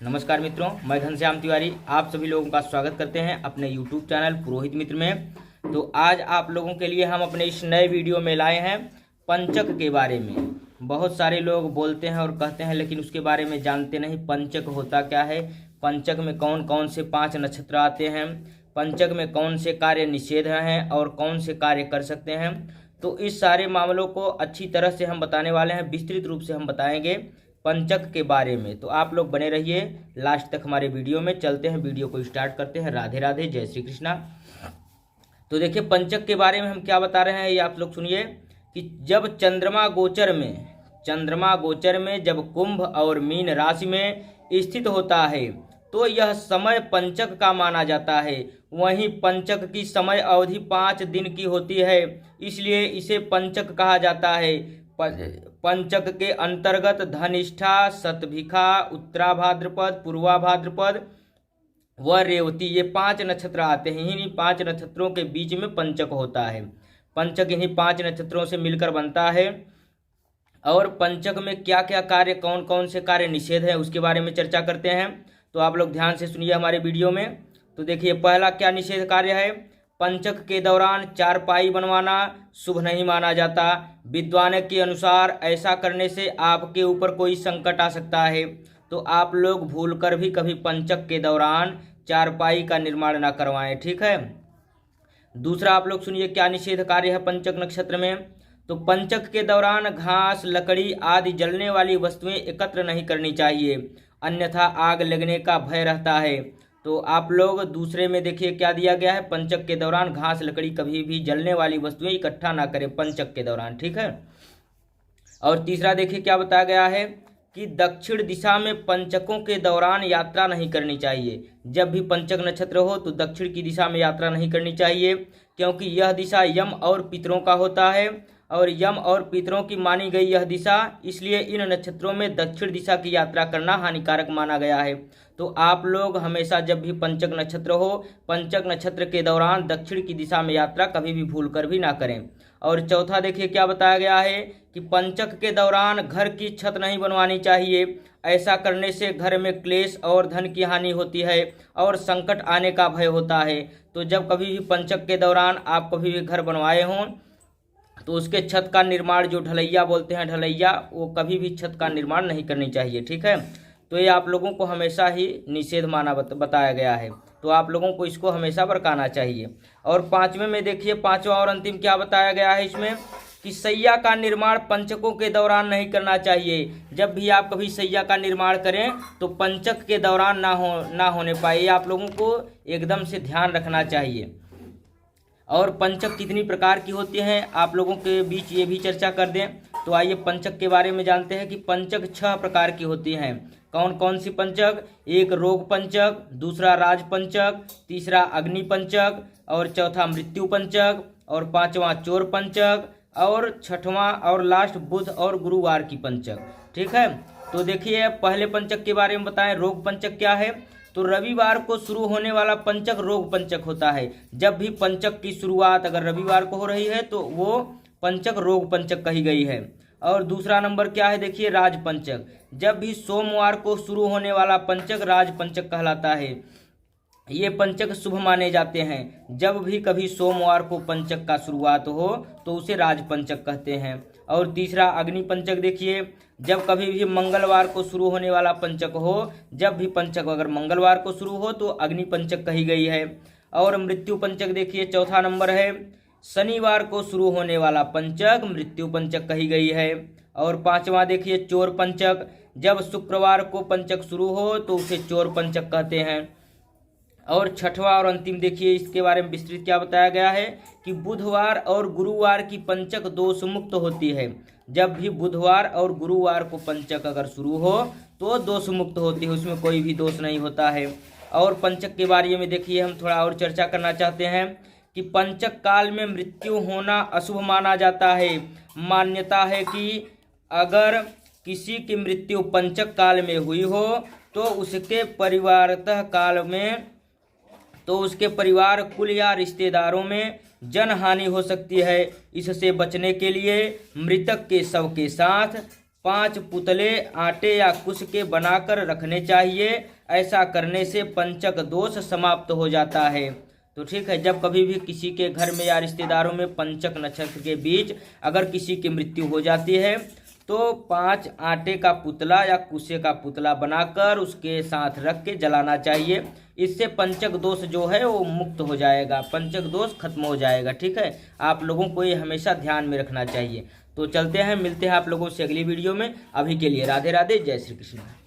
नमस्कार मित्रों, मैं घनश्याम तिवारी आप सभी लोगों का स्वागत करते हैं अपने YouTube चैनल पुरोहित मित्र में। तो आज आप लोगों के लिए हम अपने इस नए वीडियो में लाए हैं पंचक के बारे में। बहुत सारे लोग बोलते हैं और कहते हैं लेकिन उसके बारे में जानते नहीं। पंचक होता क्या है, पंचक में कौन कौन से 5 नक्षत्र आते हैं, पंचक में कौन से कार्य निषेध हैं और कौन से कार्य कर सकते हैं। तो इस सारे मामलों को अच्छी तरह से हम बताने वाले हैं, विस्तृत रूप से हम बताएंगे पंचक के बारे में। तो आप लोग बने रहिए लास्ट तक हमारे वीडियो में। चलते हैं, वीडियो को स्टार्ट करते हैं। राधे राधे, जय श्री कृष्णा। तो देखिए पंचक के बारे में हम क्या बता रहे हैं, ये आप लोग सुनिए कि जब चंद्रमा गोचर में जब कुंभ और मीन राशि में स्थित होता है तो यह समय पंचक का माना जाता है। वहीं पंचक की समय अवधि 5 दिन की होती है, इसलिए इसे पंचक कहा जाता है। पंचक के अंतर्गत धनिष्ठा, शतभिखा, उत्तरा भाद्रपद, पूर्वा भाद्रपद व रेवती, ये 5 नक्षत्र आते हैं। इन्हीं 5 नक्षत्रों के बीच में पंचक होता है। पंचक इन्हीं 5 नक्षत्रों से मिलकर बनता है। और पंचक में क्या क्या कार्य, कौन कौन से कार्य निषेध है, उसके बारे में चर्चा करते हैं। तो आप लोग ध्यान से सुनिए हमारे वीडियो में। तो देखिए पहला क्या निषेध कार्य है, पंचक के दौरान चारपाई बनवाना शुभ नहीं माना जाता। विद्वान के अनुसार ऐसा करने से आपके ऊपर कोई संकट आ सकता है, तो आप लोग भूलकर भी कभी पंचक के दौरान चारपाई का निर्माण ना करवाएं, ठीक है। दूसरा आप लोग सुनिए क्या निषेध कार्य है पंचक नक्षत्र में। तो पंचक के दौरान घास, लकड़ी आदि जलने वाली वस्तुएं एकत्र नहीं करनी चाहिए, अन्यथा आग लगने का भय रहता है। तो आप लोग दूसरे में देखिए क्या दिया गया है, पंचक के दौरान घास, लकड़ी, कभी भी जलने वाली वस्तुएं इकट्ठा ना करें पंचक के दौरान, ठीक है। और तीसरा देखिए क्या बताया गया है कि दक्षिण दिशा में पंचकों के दौरान यात्रा नहीं करनी चाहिए। जब भी पंचक नक्षत्र हो तो दक्षिण की दिशा में यात्रा नहीं करनी चाहिए, क्योंकि यह दिशा यम और पितरों का होता है और यम और पितरों की मानी गई यह दिशा, इसलिए इन नक्षत्रों में दक्षिण दिशा की यात्रा करना हानिकारक माना गया है। तो आप लोग हमेशा जब भी पंचक नक्षत्र हो, पंचक नक्षत्र के दौरान दक्षिण की दिशा में यात्रा कभी भी भूलकर भी ना करें। और चौथा देखिए क्या बताया गया है कि पंचक के दौरान घर की छत नहीं बनवानी चाहिए। ऐसा करने से घर में क्लेश और धन की हानि होती है और संकट आने का भय होता है। तो जब कभी भी पंचक के दौरान आप कभी भी घर बनवाए हों तो उसके छत का निर्माण, जो ढलैया बोलते हैं ढलैया, वो कभी भी छत का निर्माण नहीं करनी चाहिए, ठीक है। तो ये आप लोगों को हमेशा ही निषेध माना बताया गया है, तो आप लोगों को इसको हमेशा बरकाना चाहिए। और 5वें में देखिए, 5वां और अंतिम क्या बताया गया है इसमें कि सैया का निर्माण पंचकों के दौरान नहीं करना चाहिए। जब भी आप कभी सैया का निर्माण करें तो पंचक के दौरान ना होने पाए, आप लोगों को एकदम से ध्यान रखना चाहिए। और पंचक कितनी प्रकार की होती हैं, आप लोगों के बीच ये भी चर्चा कर दें। तो आइए पंचक के बारे में जानते हैं कि पंचक 6 प्रकार की होती हैं। कौन कौन सी पंचक, एक रोग पंचक, दूसरा राज पंचक, तीसरा अग्नि पंचक, और चौथा मृत्यु पंचक, और 5वां चोर पंचक, और 6वां और लास्ट बुध और गुरुवार की पंचक, ठीक है। तो देखिए पहले पंचक के बारे में बताएं, रोग पंचक क्या है। तो रविवार को शुरू होने वाला पंचक रोग पंचक होता है। जब भी पंचक की शुरुआत अगर रविवार को हो रही है तो वो पंचक रोग पंचक कही गई है। और दूसरा नंबर क्या है देखिए, राज पंचक। जब भी सोमवार को शुरू होने वाला पंचक राज पंचक कहलाता है। ये पंचक शुभ माने जाते हैं। जब भी कभी सोमवार को पंचक का शुरुआत हो तो उसे राज पंचक कहते हैं। और तीसरा अग्नि पंचक देखिए, जब कभी भी मंगलवार को शुरू होने वाला पंचक हो, जब भी पंचक अगर मंगलवार को शुरू हो तो अग्नि पंचक कही गई है। और मृत्यु पंचक देखिए चौथा नंबर है, शनिवार को शुरू होने वाला पंचक मृत्यु पंचक कही गई है। और 5वां देखिए चोर पंचक, जब शुक्रवार को पंचक शुरू हो तो उसे चोर पंचक कहते हैं। और 6वां और अंतिम देखिए, इसके बारे में विस्तृत क्या बताया गया है कि बुधवार और गुरुवार की पंचक दोष मुक्त होती है। जब भी बुधवार और गुरुवार को पंचक अगर शुरू हो तो दोष मुक्त होती है, उसमें कोई भी दोष नहीं होता है। और पंचक के बारे में देखिए हम थोड़ा और चर्चा करना चाहते हैं कि पंचक काल में मृत्यु होना अशुभ माना जाता है। मान्यता है कि अगर किसी की मृत्यु पंचक काल में हुई हो तो उसके परिवारतः काल में, तो उसके परिवार, कुल या रिश्तेदारों में जन हानि हो सकती है। इससे बचने के लिए मृतक के शव के साथ 5 पुतले आटे या कुश के बनाकर रखने चाहिए। ऐसा करने से पंचक दोष समाप्त हो जाता है। तो ठीक है, जब कभी भी किसी के घर में या रिश्तेदारों में पंचक नक्षत्र के बीच अगर किसी की मृत्यु हो जाती है तो 5 आटे का पुतला या कुशे का पुतला बनाकर उसके साथ रख के जलाना चाहिए। इससे पंचक दोष जो है वो मुक्त हो जाएगा, पंचक दोष खत्म हो जाएगा। ठीक है, आप लोगों को ये हमेशा ध्यान में रखना चाहिए। तो चलते हैं, मिलते हैं आप लोगों से अगली वीडियो में। अभी के लिए राधे राधे, जय श्री कृष्ण।